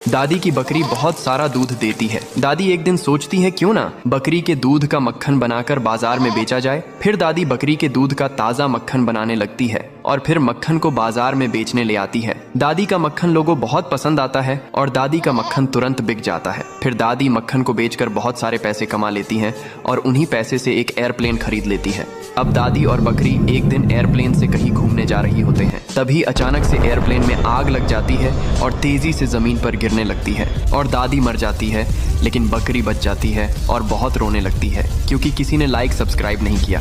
दादी की बकरी बहुत सारा दूध देती है। दादी एक दिन सोचती है क्यों ना बकरी के दूध का मक्खन बनाकर बाजार में बेचा जाए। फिर दादी बकरी के दूध का ताज़ा मक्खन बनाने लगती है और फिर मक्खन को बाजार में बेचने ले आती है। दादी का मक्खन लोगों को बहुत पसंद आता है और दादी का मक्खन तुरंत बिक जाता है। फिर दादी मक्खन को बेचकर बहुत सारे पैसे कमा लेती हैं और उन्हीं पैसे से एक एयरप्लेन खरीद लेती है। अब दादी और बकरी एक दिन एयरप्लेन से कहीं घूमने जा रही होते हैं। तभी अचानक से एयरप्लेन में आग लग जाती है और तेजी से जमीन पर गिरने लगती है और दादी मर जाती है, लेकिन बकरी बच जाती है और बहुत रोने लगती है क्योंकि किसी ने लाइक सब्सक्राइब नहीं किया।